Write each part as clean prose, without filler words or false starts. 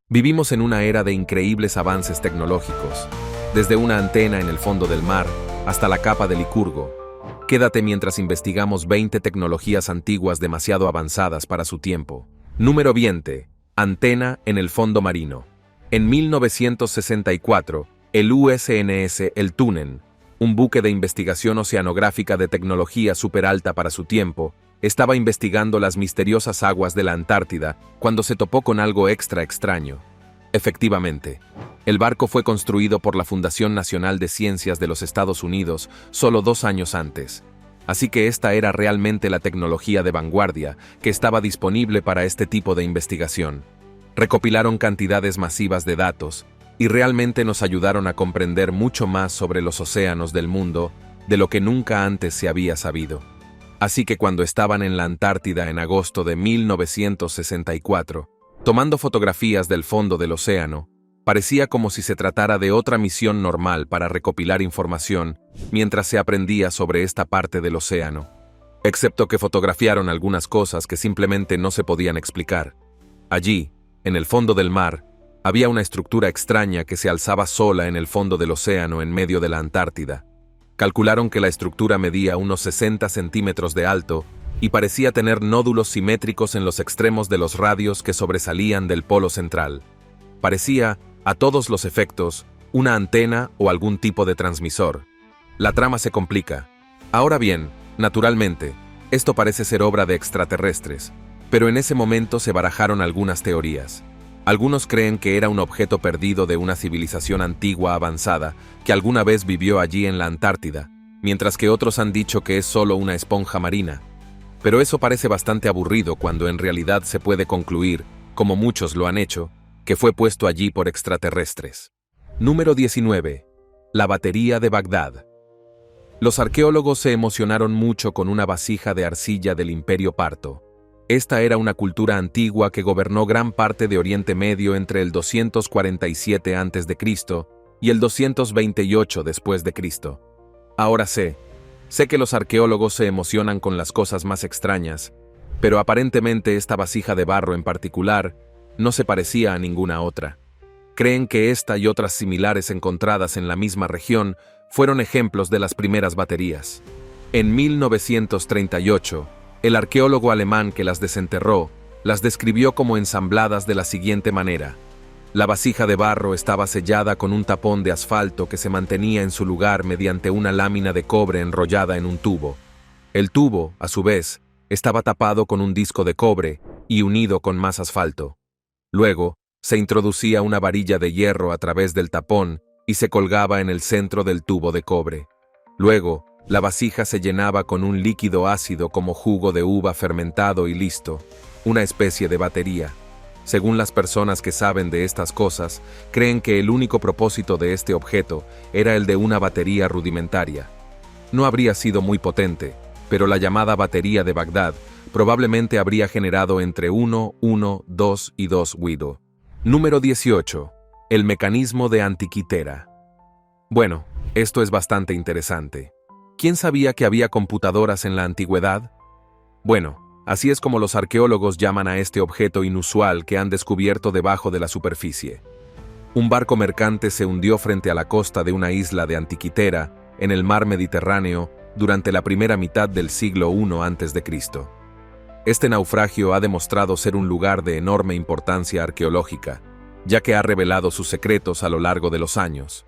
Vivimos en una era de increíbles avances tecnológicos, desde una antena en el fondo del mar hasta la capa de Licurgo. Quédate mientras investigamos 20 tecnologías antiguas demasiado avanzadas para su tiempo. Número 20. Antena en el fondo marino. En 1964, el USNS El Tunen, un buque de investigación oceanográfica de tecnología superalta para su tiempo, estaba investigando las misteriosas aguas de la Antártida cuando se topó con algo extraño. Efectivamente, el barco fue construido por la Fundación Nacional de Ciencias de los Estados Unidos solo 2 años antes. Así que esta era realmente la tecnología de vanguardia que estaba disponible para este tipo de investigación. Recopilaron cantidades masivas de datos y realmente nos ayudaron a comprender mucho más sobre los océanos del mundo de lo que nunca antes se había sabido. Así que cuando estaban en la Antártida en agosto de 1964, tomando fotografías del fondo del océano, parecía como si se tratara de otra misión normal para recopilar información mientras se aprendía sobre esta parte del océano. Excepto que fotografiaron algunas cosas que simplemente no se podían explicar. Allí, en el fondo del mar, había una estructura extraña que se alzaba sola en el fondo del océano en medio de la Antártida. Calcularon que la estructura medía unos 60 centímetros de alto y parecía tener nódulos simétricos en los extremos de los radios que sobresalían del polo central. Parecía, a todos los efectos, una antena o algún tipo de transmisor. La trama se complica. Ahora bien, naturalmente, esto parece ser obra de extraterrestres, pero en ese momento se barajaron algunas teorías. Algunos creen que era un objeto perdido de una civilización antigua avanzada que alguna vez vivió allí en la Antártida, mientras que otros han dicho que es solo una esponja marina. Pero eso parece bastante aburrido cuando en realidad se puede concluir, como muchos lo han hecho, que fue puesto allí por extraterrestres. Número 19. La batería de Bagdad. Los arqueólogos se emocionaron mucho con una vasija de arcilla del Imperio Parto. Esta era una cultura antigua que gobernó gran parte de Oriente Medio entre el 247 a.C. y el 228 después de Cristo. Ahora sé que los arqueólogos se emocionan con las cosas más extrañas, pero aparentemente esta vasija de barro en particular no se parecía a ninguna otra. Creen que esta y otras similares encontradas en la misma región fueron ejemplos de las primeras baterías. En 1938, el arqueólogo alemán que las desenterró las describió como ensambladas de la siguiente manera. La vasija de barro estaba sellada con un tapón de asfalto que se mantenía en su lugar mediante una lámina de cobre enrollada en un tubo. El tubo, a su vez, estaba tapado con un disco de cobre y unido con más asfalto. Luego, se introducía una varilla de hierro a través del tapón y se colgaba en el centro del tubo de cobre. Luego, la vasija se llenaba con un líquido ácido como jugo de uva fermentado y listo, una especie de batería. Según las personas que saben de estas cosas, creen que el único propósito de este objeto era el de una batería rudimentaria. No habría sido muy potente, pero la llamada batería de Bagdad probablemente habría generado entre 1, 2 y 2 Wido. Número 18. El mecanismo de Antiquitera. Bueno, esto es bastante interesante. ¿Quién sabía que había computadoras en la antigüedad? Bueno, así es como los arqueólogos llaman a este objeto inusual que han descubierto debajo de la superficie. Un barco mercante se hundió frente a la costa de una isla de Antiquitera, en el mar Mediterráneo, durante la primera mitad del siglo I a.C. Este naufragio ha demostrado ser un lugar de enorme importancia arqueológica, ya que ha revelado sus secretos a lo largo de los años.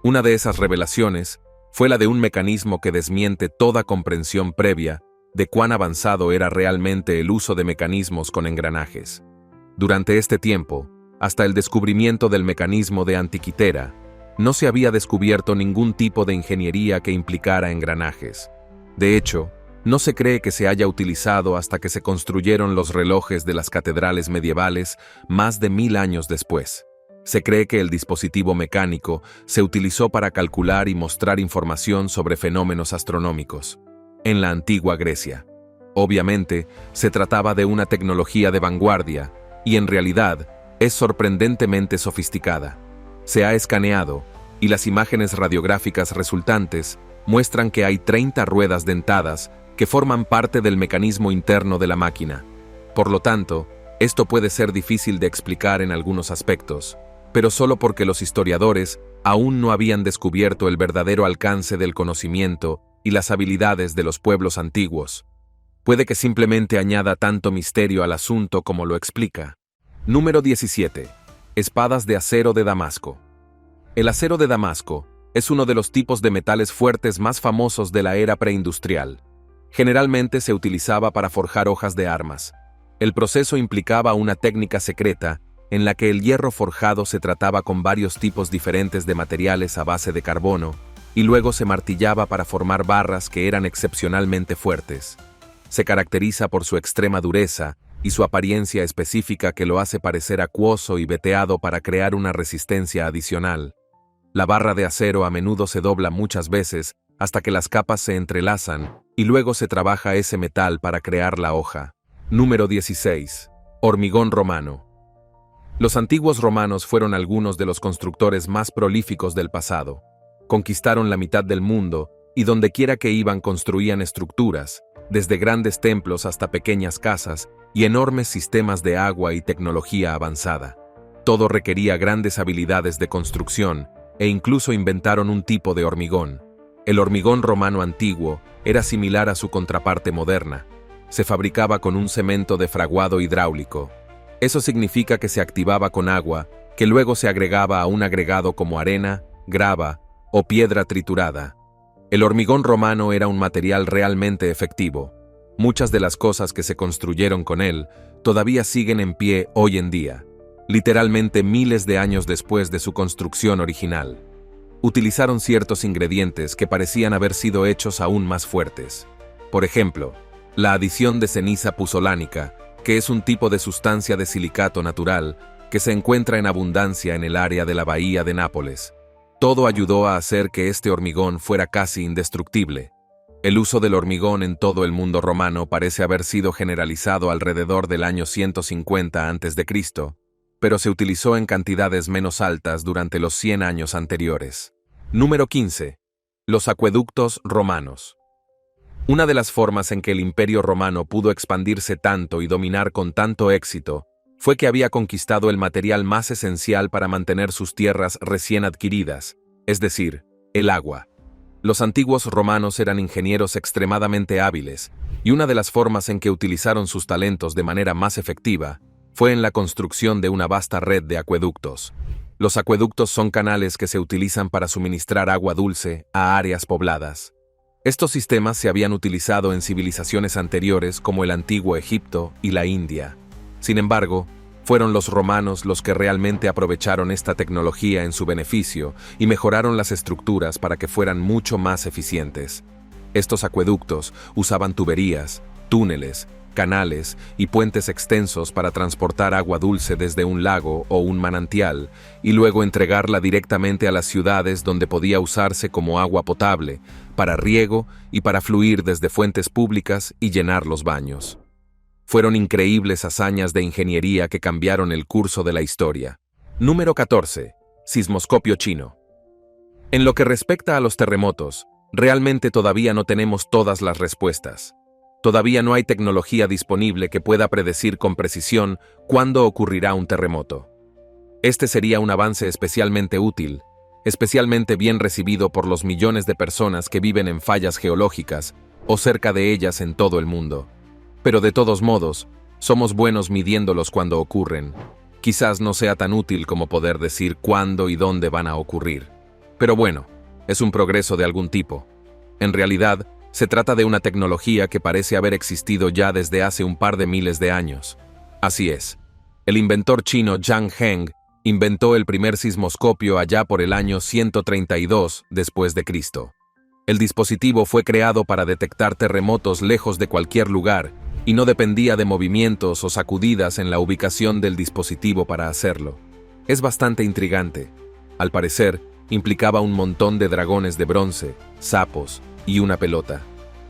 Una de esas revelaciones fue la de un mecanismo que desmiente toda comprensión previa de cuán avanzado era realmente el uso de mecanismos con engranajes. Durante este tiempo, hasta el descubrimiento del mecanismo de Antiquitera, no se había descubierto ningún tipo de ingeniería que implicara engranajes. De hecho, no se cree que se haya utilizado hasta que se construyeron los relojes de las catedrales medievales más de 1000 años después. Se cree que el dispositivo mecánico se utilizó para calcular y mostrar información sobre fenómenos astronómicos en la antigua Grecia. Obviamente, se trataba de una tecnología de vanguardia y en realidad es sorprendentemente sofisticada. Se ha escaneado y las imágenes radiográficas resultantes muestran que hay 30 ruedas dentadas que forman parte del mecanismo interno de la máquina. Por lo tanto, Esto puede ser difícil de explicar en algunos aspectos, pero solo porque los historiadores aún no habían descubierto el verdadero alcance del conocimiento y las habilidades de los pueblos antiguos. Puede que simplemente añada tanto misterio al asunto como lo explica. Número 17. Espadas de acero de Damasco. El acero de Damasco es uno de los tipos de metales fuertes más famosos de la era preindustrial. Generalmente se utilizaba para forjar hojas de armas. El proceso implicaba una técnica secreta en la que el hierro forjado se trataba con varios tipos diferentes de materiales a base de carbono y luego se martillaba para formar barras que eran excepcionalmente fuertes. Se caracteriza por su extrema dureza y su apariencia específica que lo hace parecer acuoso y veteado para crear una resistencia adicional. La barra de acero a menudo se dobla muchas veces hasta que las capas se entrelazan y luego se trabaja ese metal para crear la hoja. Número 16. Hormigón romano. Los antiguos romanos fueron algunos de los constructores más prolíficos del pasado. Conquistaron la mitad del mundo y dondequiera que iban construían estructuras, desde grandes templos hasta pequeñas casas y enormes sistemas de agua y tecnología avanzada. Todo requería grandes habilidades de construcción e incluso inventaron un tipo de hormigón. El hormigón romano antiguo era similar a su contraparte moderna. Se fabricaba con un cemento de fraguado hidráulico. Eso significa que se activaba con agua, que luego se agregaba a un agregado como arena, grava o piedra triturada. El hormigón romano era un material realmente efectivo. Muchas de las cosas que se construyeron con él todavía siguen en pie hoy en día, literalmente miles de años después de su construcción original. Utilizaron ciertos ingredientes que parecían haber sido hechos aún más fuertes. Por ejemplo, la adición de ceniza puzolánica, que es un tipo de sustancia de silicato natural que se encuentra en abundancia en el área de la bahía de Nápoles. Todo ayudó a hacer que este hormigón fuera casi indestructible. El uso del hormigón en todo el mundo romano parece haber sido generalizado alrededor del año 150 a.C., pero se utilizó en cantidades menos altas durante los 100 años anteriores. Número 15. Los acueductos romanos. Una de las formas en que el Imperio Romano pudo expandirse tanto y dominar con tanto éxito fue que había conquistado el material más esencial para mantener sus tierras recién adquiridas, es decir, el agua. Los antiguos romanos eran ingenieros extremadamente hábiles, y una de las formas en que utilizaron sus talentos de manera más efectiva fue en la construcción de una vasta red de acueductos. Los acueductos son canales que se utilizan para suministrar agua dulce a áreas pobladas. Estos sistemas se habían utilizado en civilizaciones anteriores como el antiguo Egipto y la India. Sin embargo, fueron los romanos los que realmente aprovecharon esta tecnología en su beneficio y mejoraron las estructuras para que fueran mucho más eficientes. Estos acueductos usaban tuberías, túneles, canales y puentes extensos para transportar agua dulce desde un lago o un manantial y luego entregarla directamente a las ciudades donde podía usarse como agua potable, para riego y para fluir desde fuentes públicas y llenar los baños. Fueron increíbles hazañas de ingeniería que cambiaron el curso de la historia. Número 14. Sismoscopio chino. En lo que respecta a los terremotos, realmente todavía no tenemos todas las respuestas. Todavía no hay tecnología disponible que pueda predecir con precisión cuándo ocurrirá un terremoto. Este sería un avance especialmente útil, especialmente bien recibido por los millones de personas que viven en fallas geológicas o cerca de ellas en todo el mundo. Pero de todos modos, somos buenos midiéndolos cuando ocurren. Quizás no sea tan útil como poder decir cuándo y dónde van a ocurrir. Pero bueno, es un progreso de algún tipo. En realidad, se trata de una tecnología que parece haber existido ya desde hace un par de miles de años. Así es. El inventor chino Zhang Heng inventó el primer sismoscopio allá por el año 132 después de Cristo. El dispositivo fue creado para detectar terremotos lejos de cualquier lugar y no dependía de movimientos o sacudidas en la ubicación del dispositivo para hacerlo. Es bastante intrigante. Al parecer, implicaba un montón de dragones de bronce, sapos y una pelota.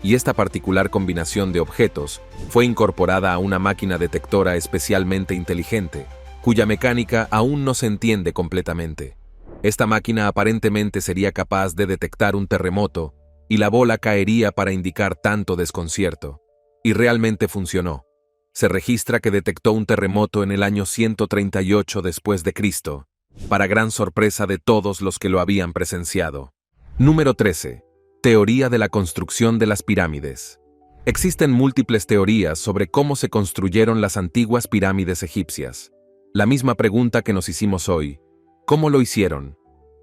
Y esta particular combinación de objetos fue incorporada a una máquina detectora especialmente inteligente, cuya mecánica aún no se entiende completamente. Esta máquina aparentemente sería capaz de detectar un terremoto y la bola caería para indicar tanto desconcierto. Y realmente funcionó. Se registra que detectó un terremoto en el año 138 después de Cristo, para gran sorpresa de todos los que lo habían presenciado. Número 13. Teoría de la construcción de las pirámides. Existen múltiples teorías sobre cómo se construyeron las antiguas pirámides egipcias. La misma pregunta que nos hicimos hoy: ¿cómo lo hicieron?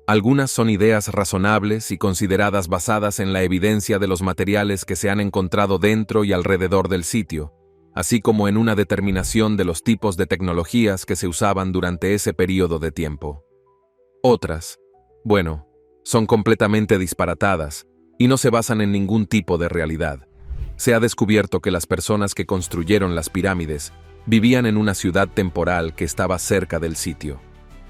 Algunas son ideas razonables y consideradas basadas en la evidencia de los materiales que se han encontrado dentro y alrededor del sitio, así como en una determinación de los tipos de tecnologías que se usaban durante ese periodo de tiempo. Otras, bueno, son completamente disparatadas y no se basan en ningún tipo de realidad. Se ha descubierto que las personas que construyeron las pirámides vivían en una ciudad temporal que estaba cerca del sitio.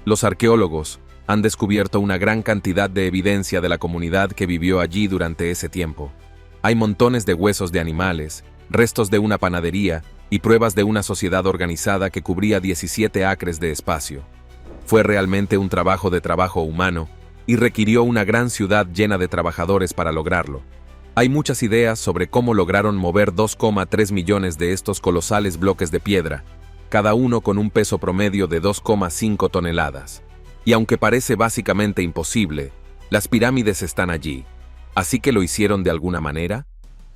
Los arqueólogos han descubierto una gran cantidad de evidencia de la comunidad que vivió allí durante ese tiempo. Hay montones de huesos de animales, restos de una panadería y pruebas de una sociedad organizada que cubría 17 acres de espacio. Fue realmente un trabajo humano y requirió una gran ciudad llena de trabajadores para lograrlo. Hay muchas ideas sobre cómo lograron mover 2,3 millones de estos colosales bloques de piedra, cada uno con un peso promedio de 2,5 toneladas. Y aunque parece básicamente imposible, las pirámides están allí. ¿Así que lo hicieron de alguna manera?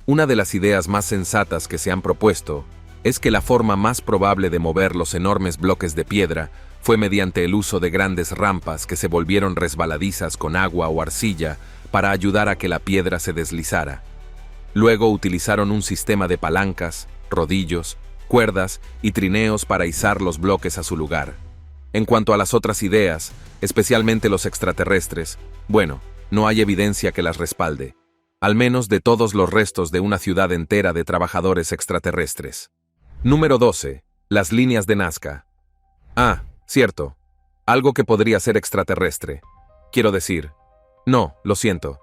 Una de las ideas más sensatas que se han propuesto es que la forma más probable de mover los enormes bloques de piedra fue mediante el uso de grandes rampas que se volvieron resbaladizas con agua o arcilla para ayudar a que la piedra se deslizara. Luego utilizaron un sistema de palancas, rodillos, cuerdas y trineos para izar los bloques a su lugar. En cuanto a las otras ideas, especialmente los extraterrestres, bueno, no hay evidencia que las respalde, al menos de todos los restos de una ciudad entera de trabajadores extraterrestres. Número 12. Las líneas de Nazca. Ah, cierto. Algo que podría ser extraterrestre. Quiero decir, no, lo siento.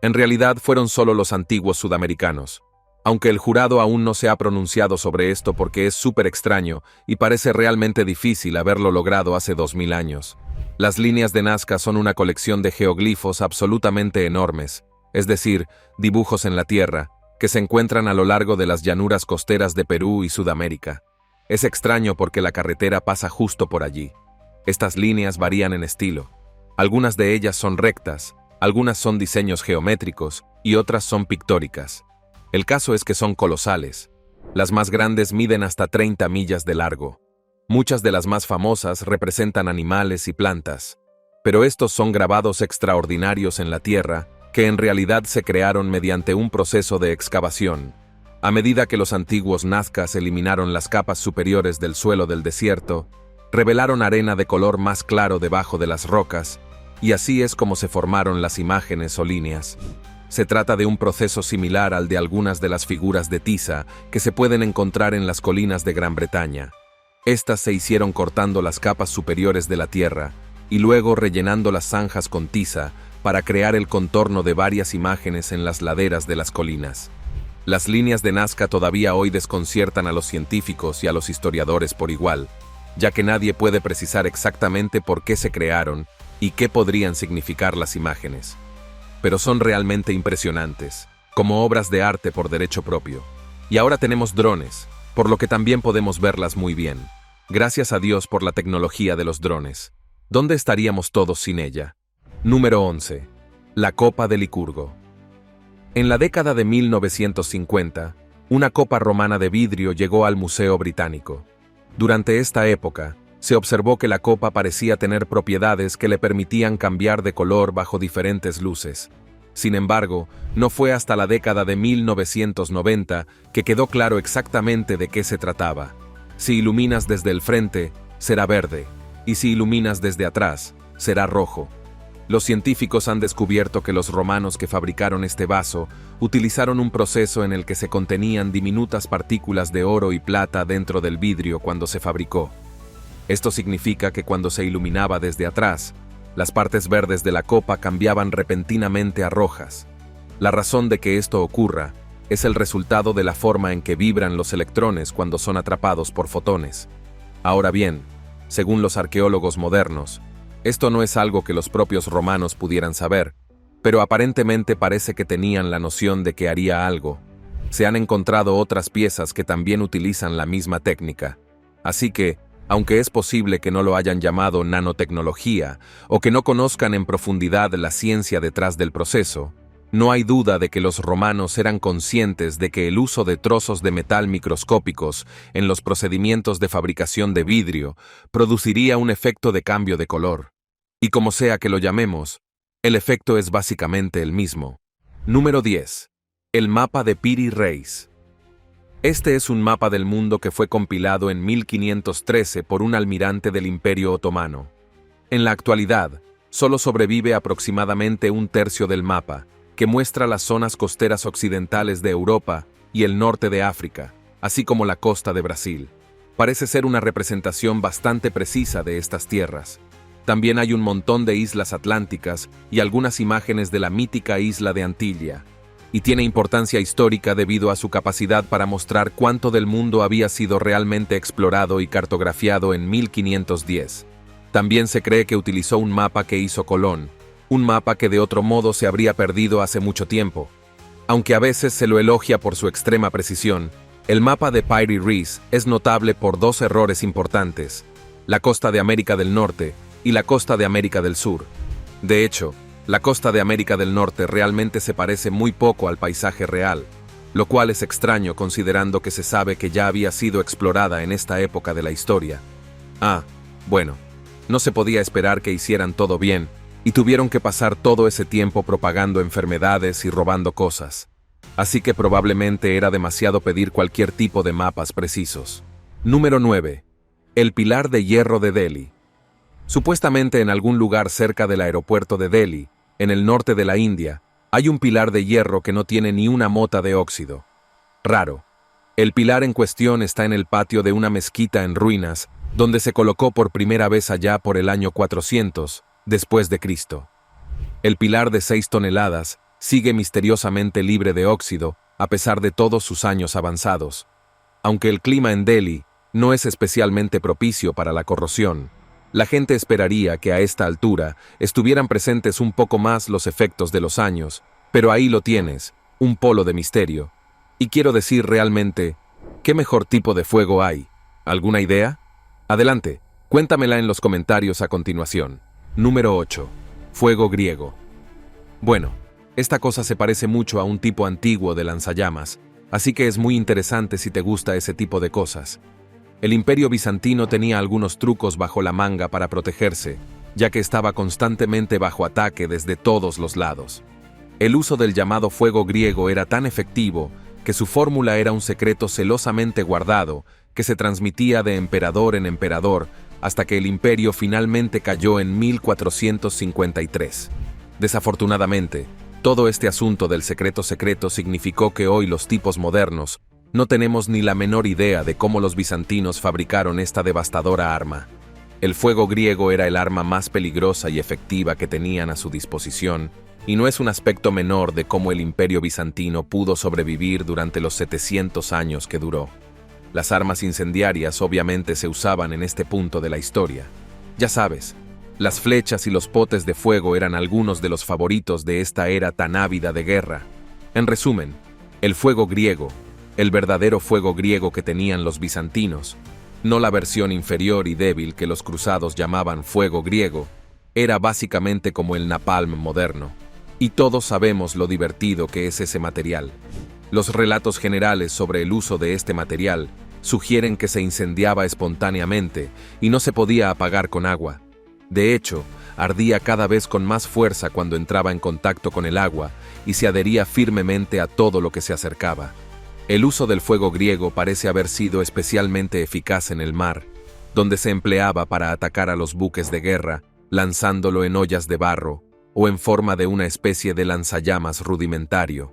En realidad fueron solo los antiguos sudamericanos. Aunque el jurado aún no se ha pronunciado sobre esto porque es súper extraño y parece realmente difícil haberlo logrado hace 2000 años. Las líneas de Nazca son una colección de geoglifos absolutamente enormes, es decir, dibujos en la tierra, que se encuentran a lo largo de las llanuras costeras de Perú y Sudamérica. Es extraño porque la carretera pasa justo por allí. Estas líneas varían en estilo. Algunas de ellas son rectas, algunas son diseños geométricos y otras son pictóricas. El caso es que son colosales. Las más grandes miden hasta 30 millas de largo. Muchas de las más famosas representan animales y plantas. Pero estos son grabados extraordinarios en la tierra que en realidad se crearon mediante un proceso de excavación. A medida que los antiguos nazcas eliminaron las capas superiores del suelo del desierto, revelaron arena de color más claro debajo de las rocas, y así es como se formaron las imágenes o líneas. Se trata de un proceso similar al de algunas de las figuras de tiza que se pueden encontrar en las colinas de Gran Bretaña. Estas se hicieron cortando las capas superiores de la tierra y luego rellenando las zanjas con tiza para crear el contorno de varias imágenes en las laderas de las colinas. Las líneas de Nazca todavía hoy desconciertan a los científicos y a los historiadores por igual, ya que nadie puede precisar exactamente por qué se crearon y qué podrían significar las imágenes. Pero son realmente impresionantes, como obras de arte por derecho propio. Y ahora tenemos drones, por lo que también podemos verlas muy bien. Gracias a Dios por la tecnología de los drones. ¿Dónde estaríamos todos sin ella? Número 11. La copa de Licurgo. En la década de 1950, una copa romana de vidrio llegó al Museo Británico. Durante esta época, se observó que la copa parecía tener propiedades que le permitían cambiar de color bajo diferentes luces. Sin embargo, no fue hasta la década de 1990 que quedó claro exactamente de qué se trataba. Si iluminas desde el frente, será verde, y si iluminas desde atrás, será rojo. Los científicos han descubierto que los romanos que fabricaron este vaso utilizaron un proceso en el que se contenían diminutas partículas de oro y plata dentro del vidrio cuando se fabricó. Esto significa que cuando se iluminaba desde atrás, las partes verdes de la copa cambiaban repentinamente a rojas. La razón de que esto ocurra es el resultado de la forma en que vibran los electrones cuando son atrapados por fotones. Ahora bien, según los arqueólogos modernos, esto no es algo que los propios romanos pudieran saber, pero aparentemente parece que tenían la noción de que haría algo. Se han encontrado otras piezas que también utilizan la misma técnica. Así que, aunque es posible que no lo hayan llamado nanotecnología o que no conozcan en profundidad la ciencia detrás del proceso, no hay duda de que los romanos eran conscientes de que el uso de trozos de metal microscópicos en los procedimientos de fabricación de vidrio produciría un efecto de cambio de color. Y como sea que lo llamemos, el efecto es básicamente el mismo. Número 10. El mapa de Piri Reis. Este es un mapa del mundo que fue compilado en 1513 por un almirante del Imperio Otomano. En la actualidad, solo sobrevive aproximadamente un tercio del mapa, que muestra las zonas costeras occidentales de Europa y el norte de África, así como la costa de Brasil. Parece ser una representación bastante precisa de estas tierras. También hay un montón de islas atlánticas y algunas imágenes de la mítica isla de Antilla, y tiene importancia histórica debido a su capacidad para mostrar cuánto del mundo había sido realmente explorado y cartografiado en 1510. También se cree que utilizó un mapa que hizo Colón, un mapa que de otro modo se habría perdido hace mucho tiempo. Aunque a veces se lo elogia por su extrema precisión, el mapa de Piri Reis es notable por dos errores importantes: la costa de América del Norte y la costa de América del Sur. De hecho, la costa de América del Norte realmente se parece muy poco al paisaje real, lo cual es extraño considerando que se sabe que ya había sido explorada en esta época de la historia. Bueno, no se podía esperar que hicieran todo bien, y tuvieron que pasar todo ese tiempo propagando enfermedades y robando cosas. Así que probablemente era demasiado pedir cualquier tipo de mapas precisos. Número 9. El pilar de hierro de Delhi. Supuestamente en algún lugar cerca del aeropuerto de Delhi, en el norte de la India, hay un pilar de hierro que no tiene ni una mota de óxido. Raro. El pilar en cuestión está en el patio de una mezquita en ruinas, donde se colocó por primera vez allá por el año 400, después de Cristo. El pilar de 6 toneladas sigue misteriosamente libre de óxido, a pesar de todos sus años avanzados. Aunque el clima en Delhi no es especialmente propicio para la corrosión, la gente esperaría que a esta altura estuvieran presentes un poco más los efectos de los años, pero ahí lo tienes, un polo de misterio. Y quiero decir realmente, ¿qué mejor tipo de fuego hay? ¿Alguna idea? Adelante, cuéntamela en los comentarios a continuación. Número 8. Fuego griego. Bueno, esta cosa se parece mucho a un tipo antiguo de lanzallamas, así que es muy interesante si te gusta ese tipo de cosas. El Imperio Bizantino tenía algunos trucos bajo la manga para protegerse, ya que estaba constantemente bajo ataque desde todos los lados. El uso del llamado fuego griego era tan efectivo que su fórmula era un secreto celosamente guardado que se transmitía de emperador en emperador hasta que el imperio finalmente cayó en 1453. Desafortunadamente, todo este asunto del secreto secreto significó que hoy los tipos modernos no tenemos ni la menor idea de cómo los bizantinos fabricaron esta devastadora arma. El fuego griego era el arma más peligrosa y efectiva que tenían a su disposición, y no es un aspecto menor de cómo el imperio bizantino pudo sobrevivir durante los 700 años que duró. Las armas incendiarias obviamente se usaban en este punto de la historia. Ya sabes, las flechas y los potes de fuego eran algunos de los favoritos de esta era tan ávida de guerra. En resumen, el fuego griego, el verdadero fuego griego que tenían los bizantinos, no la versión inferior y débil que los cruzados llamaban fuego griego, era básicamente como el napalm moderno. Y todos sabemos lo divertido que es ese material. Los relatos generales sobre el uso de este material sugieren que se incendiaba espontáneamente y no se podía apagar con agua. De hecho, ardía cada vez con más fuerza cuando entraba en contacto con el agua y se adhería firmemente a todo lo que se acercaba. El uso del fuego griego parece haber sido especialmente eficaz en el mar, donde se empleaba para atacar a los buques de guerra, lanzándolo en ollas de barro o en forma de una especie de lanzallamas rudimentario.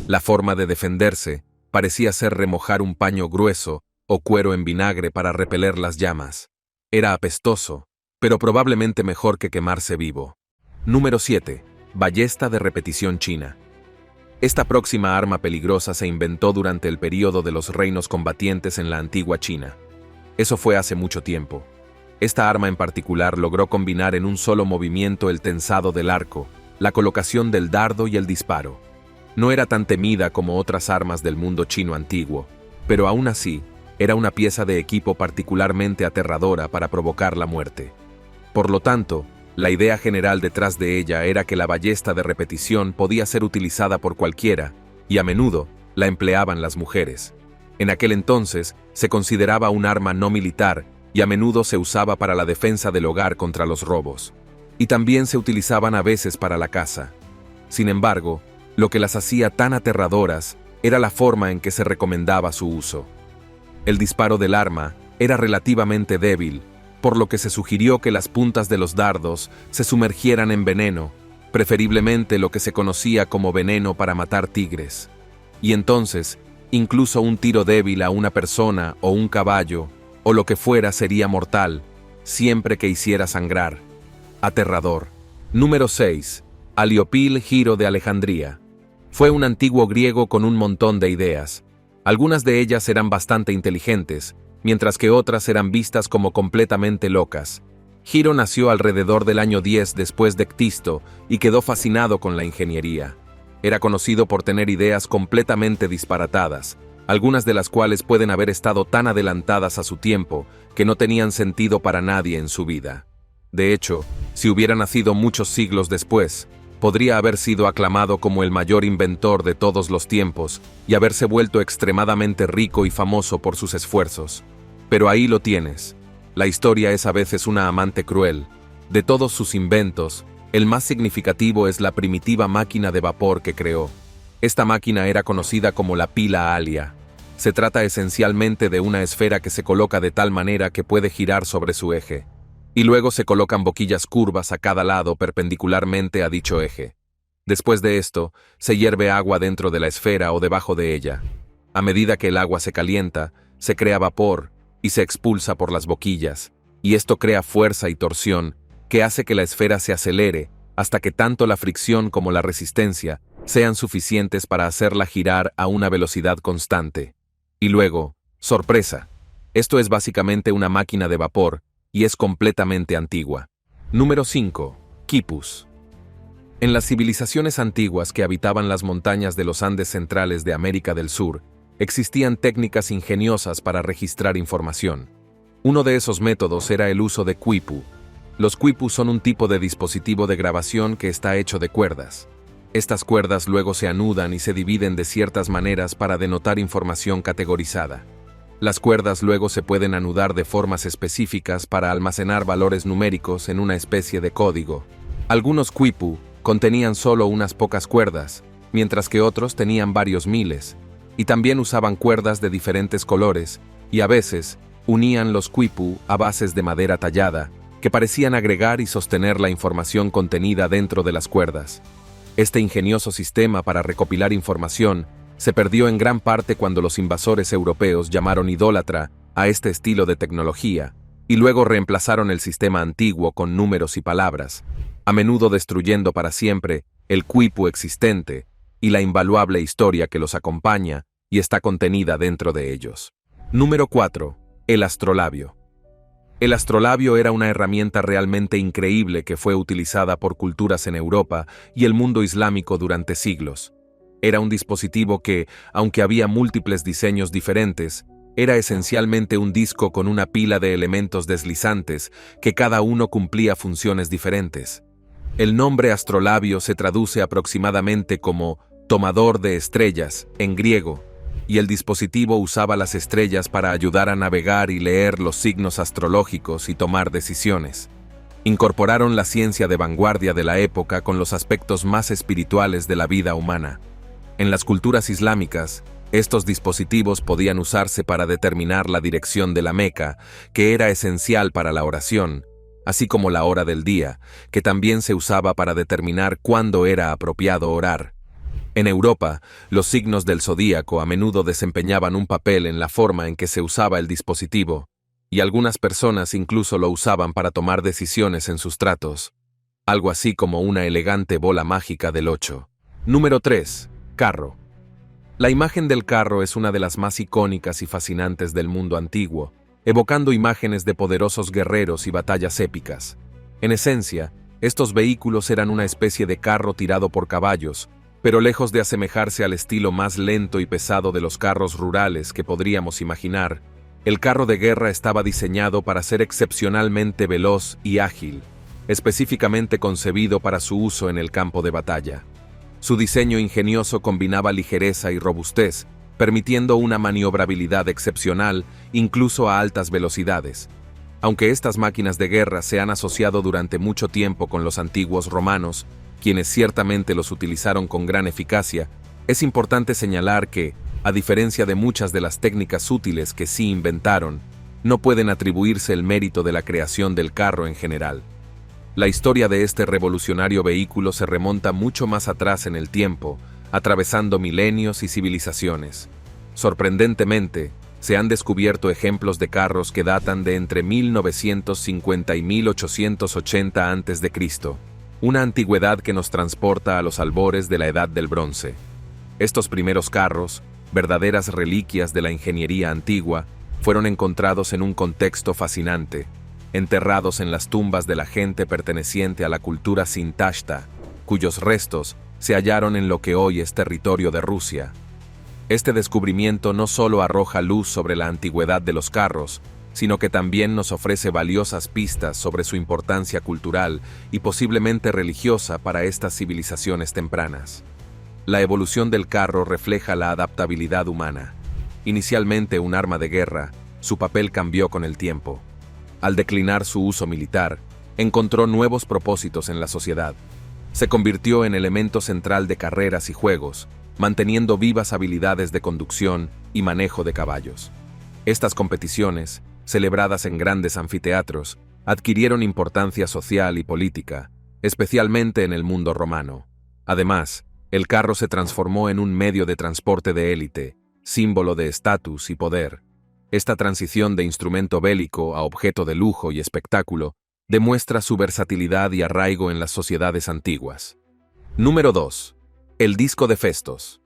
La forma de defenderse parecía ser remojar un paño grueso o cuero en vinagre para repeler las llamas. Era apestoso, pero probablemente mejor que quemarse vivo. Número 7. Ballesta de repetición china. Esta próxima arma peligrosa se inventó durante el período de los reinos combatientes en la antigua China. Eso fue hace mucho tiempo. Esta arma en particular logró combinar en un solo movimiento el tensado del arco, la colocación del dardo y el disparo. No era tan temida como otras armas del mundo chino antiguo, pero aún así, era una pieza de equipo particularmente aterradora para provocar la muerte. Por lo tanto, la idea general detrás de ella era que la ballesta de repetición podía ser utilizada por cualquiera, y a menudo la empleaban las mujeres. En aquel entonces, se consideraba un arma no militar y a menudo se usaba para la defensa del hogar contra los robos. Y también se utilizaban a veces para la caza. Sin embargo, lo que las hacía tan aterradoras era la forma en que se recomendaba su uso. El disparo del arma era relativamente débil, por lo que se sugirió que las puntas de los dardos se sumergieran en veneno, preferiblemente lo que se conocía como veneno para matar tigres. Y entonces, incluso un tiro débil a una persona o un caballo, o lo que fuera sería mortal, siempre que hiciera sangrar. Aterrador. Número 6. Aliopil Giro de Alejandría. Fue un antiguo griego con un montón de ideas. Algunas de ellas eran bastante inteligentes, mientras que otras eran vistas como completamente locas. Giro nació alrededor del año 10 después de Cristo y quedó fascinado con la ingeniería. Era conocido por tener ideas completamente disparatadas, algunas de las cuales pueden haber estado tan adelantadas a su tiempo que no tenían sentido para nadie en su vida. De hecho, si hubiera nacido muchos siglos después, podría haber sido aclamado como el mayor inventor de todos los tiempos y haberse vuelto extremadamente rico y famoso por sus esfuerzos. Pero ahí lo tienes. La historia es a veces una amante cruel. De todos sus inventos, el más significativo es la primitiva máquina de vapor que creó. Esta máquina era conocida como la pila Alia. Se trata esencialmente de una esfera que se coloca de tal manera que puede girar sobre su eje. Y luego se colocan boquillas curvas a cada lado perpendicularmente a dicho eje. Después de esto, se hierve agua dentro de la esfera o debajo de ella. A medida que el agua se calienta, se crea vapor y se expulsa por las boquillas, y esto crea fuerza y torsión que hace que la esfera se acelere hasta que tanto la fricción como la resistencia sean suficientes para hacerla girar a una velocidad constante. Y luego, ¡sorpresa! Esto es básicamente una máquina de vapor, y es completamente antigua. Número 5. Quipus. En las civilizaciones antiguas que habitaban las montañas de los Andes centrales de América del Sur, existían técnicas ingeniosas para registrar información. Uno de esos métodos era el uso de quipu. Los quipus son un tipo de dispositivo de grabación que está hecho de cuerdas. Estas cuerdas luego se anudan y se dividen de ciertas maneras para denotar información categorizada. Las cuerdas luego se pueden anudar de formas específicas para almacenar valores numéricos en una especie de código. Algunos quipu contenían solo unas pocas cuerdas, mientras que otros tenían varios miles, y también usaban cuerdas de diferentes colores, y a veces unían los quipu a bases de madera tallada, que parecían agregar y sostener la información contenida dentro de las cuerdas. Este ingenioso sistema para recopilar información se perdió en gran parte cuando los invasores europeos llamaron idólatra a este estilo de tecnología, y luego reemplazaron el sistema antiguo con números y palabras, a menudo destruyendo para siempre el quipu existente y la invaluable historia que los acompaña y está contenida dentro de ellos. Número 4. El astrolabio. El astrolabio era una herramienta realmente increíble que fue utilizada por culturas en Europa y el mundo islámico durante siglos. Era un dispositivo que, aunque había múltiples diseños diferentes, era esencialmente un disco con una pila de elementos deslizantes que cada uno cumplía funciones diferentes. El nombre astrolabio se traduce aproximadamente como tomador de estrellas en griego, y el dispositivo usaba las estrellas para ayudar a navegar y leer los signos astrológicos y tomar decisiones. Incorporaron la ciencia de vanguardia de la época con los aspectos más espirituales de la vida humana. En las culturas islámicas, estos dispositivos podían usarse para determinar la dirección de la Meca, que era esencial para la oración, así como la hora del día, que también se usaba para determinar cuándo era apropiado orar. En Europa, los signos del zodíaco a menudo desempeñaban un papel en la forma en que se usaba el dispositivo, y algunas personas incluso lo usaban para tomar decisiones en sus tratos, algo así como una elegante bola mágica del 8. Número 3. Carro. La imagen del carro es una de las más icónicas y fascinantes del mundo antiguo, evocando imágenes de poderosos guerreros y batallas épicas. En esencia, estos vehículos eran una especie de carro tirado por caballos, Pero lejos de asemejarse al estilo más lento y pesado de los carros rurales que podríamos imaginar, el carro de guerra estaba diseñado para ser excepcionalmente veloz y ágil, específicamente concebido para su uso en el campo de batalla. Su diseño ingenioso combinaba ligereza y robustez, permitiendo una maniobrabilidad excepcional incluso a altas velocidades. Aunque estas máquinas de guerra se han asociado durante mucho tiempo con los antiguos romanos, quienes ciertamente los utilizaron con gran eficacia, es importante señalar que, a diferencia de muchas de las técnicas útiles que sí inventaron, no pueden atribuirse el mérito de la creación del carro en general. La historia de este revolucionario vehículo se remonta mucho más atrás en el tiempo, atravesando milenios y civilizaciones. Sorprendentemente, se han descubierto ejemplos de carros que datan de entre 1950 y 1880 a.C., una antigüedad que nos transporta a los albores de la Edad del Bronce. Estos primeros carros, verdaderas reliquias de la ingeniería antigua, fueron encontrados en un contexto fascinante, enterrados en las tumbas de la gente perteneciente a la cultura Sintashta, cuyos restos se hallaron en lo que hoy es territorio de Rusia. Este descubrimiento no solo arroja luz sobre la antigüedad de los carros, sino que también nos ofrece valiosas pistas sobre su importancia cultural y posiblemente religiosa para estas civilizaciones tempranas. La evolución del carro refleja la adaptabilidad humana. Inicialmente un arma de guerra, su papel cambió con el tiempo. Al declinar su uso militar, encontró nuevos propósitos en la sociedad. Se convirtió en elemento central de carreras y juegos, manteniendo vivas habilidades de conducción y manejo de caballos. Estas competiciones, celebradas en grandes anfiteatros, adquirieron importancia social y política, especialmente en el mundo romano. Además, el carro se transformó en un medio de transporte de élite, símbolo de estatus y poder. Esta transición de instrumento bélico a objeto de lujo y espectáculo demuestra su versatilidad y arraigo en las sociedades antiguas. Número 2. El disco de Festos.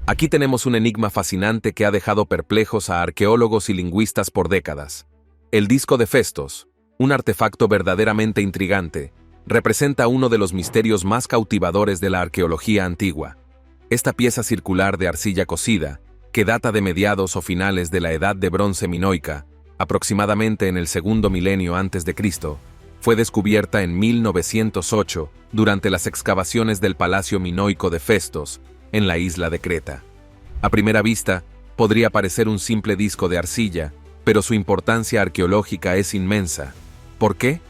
Aquí tenemos un enigma fascinante que ha dejado perplejos a arqueólogos y lingüistas por décadas. El disco de Festos, un artefacto verdaderamente intrigante, representa uno de los misterios más cautivadores de la arqueología antigua. Esta pieza circular de arcilla cocida, que data de mediados o finales de la Edad de Bronce minoica, aproximadamente en el segundo milenio antes de Cristo, fue descubierta en 1908 durante las excavaciones del Palacio Minoico de Festos, en la isla de Creta. A primera vista, podría parecer un simple disco de arcilla, pero su importancia arqueológica es inmensa. ¿Por qué?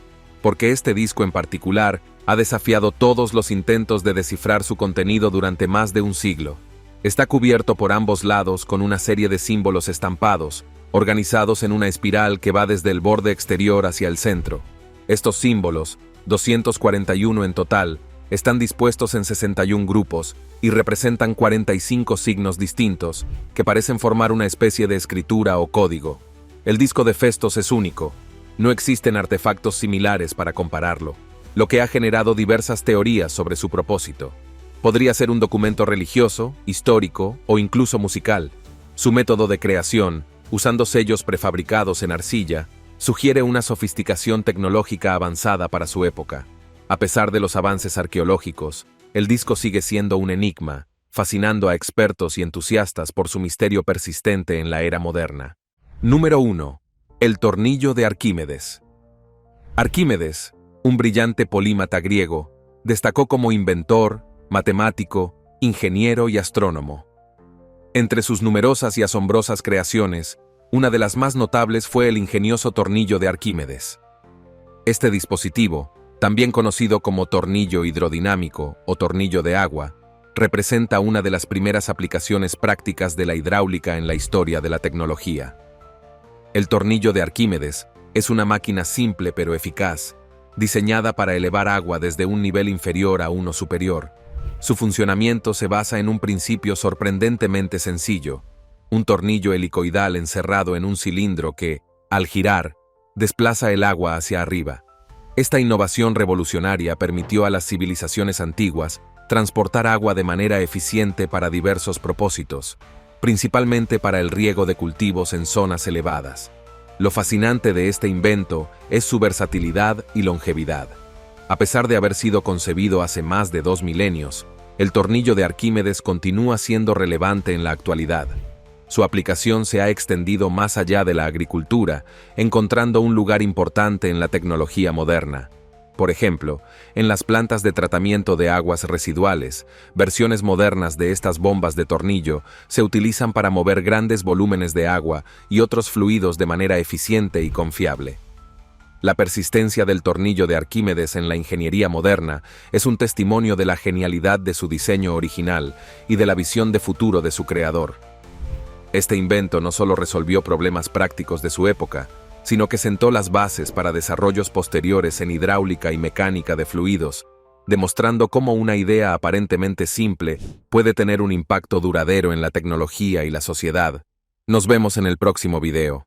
Porque este disco en particular ha desafiado todos los intentos de descifrar su contenido durante más de un siglo. Está cubierto por ambos lados con una serie de símbolos estampados, organizados en una espiral que va desde el borde exterior hacia el centro. Estos símbolos, 241 en total, están dispuestos en 61 grupos y representan 45 signos distintos, que parecen formar una especie de escritura o código. El disco de Festos es único. No existen artefactos similares para compararlo, lo que ha generado diversas teorías sobre su propósito. Podría ser un documento religioso, histórico o incluso musical. Su método de creación, usando sellos prefabricados en arcilla, sugiere una sofisticación tecnológica avanzada para su época. A pesar de los avances arqueológicos, el disco sigue siendo un enigma, fascinando a expertos y entusiastas por su misterio persistente en la era moderna. Número 1. El tornillo de Arquímedes. Arquímedes, un brillante polímata griego, destacó como inventor, matemático, ingeniero y astrónomo. Entre sus numerosas y asombrosas creaciones, una de las más notables fue el ingenioso tornillo de Arquímedes. Este dispositivo, también conocido como tornillo hidrodinámico o tornillo de agua, representa una de las primeras aplicaciones prácticas de la hidráulica en la historia de la tecnología. El tornillo de Arquímedes es una máquina simple pero eficaz, diseñada para elevar agua desde un nivel inferior a uno superior. Su funcionamiento se basa en un principio sorprendentemente sencillo: un tornillo helicoidal encerrado en un cilindro que, al girar, desplaza el agua hacia arriba. Esta innovación revolucionaria permitió a las civilizaciones antiguas transportar agua de manera eficiente para diversos propósitos, principalmente para el riego de cultivos en zonas elevadas. Lo fascinante de este invento es su versatilidad y longevidad. A pesar de haber sido concebido hace más de 2 milenios, el tornillo de Arquímedes continúa siendo relevante en la actualidad. Su aplicación se ha extendido más allá de la agricultura, encontrando un lugar importante en la tecnología moderna. Por ejemplo, en las plantas de tratamiento de aguas residuales, versiones modernas de estas bombas de tornillo se utilizan para mover grandes volúmenes de agua y otros fluidos de manera eficiente y confiable. La persistencia del tornillo de Arquímedes en la ingeniería moderna es un testimonio de la genialidad de su diseño original y de la visión de futuro de su creador. Este invento no solo resolvió problemas prácticos de su época, sino que sentó las bases para desarrollos posteriores en hidráulica y mecánica de fluidos, demostrando cómo una idea aparentemente simple puede tener un impacto duradero en la tecnología y la sociedad. Nos vemos en el próximo video.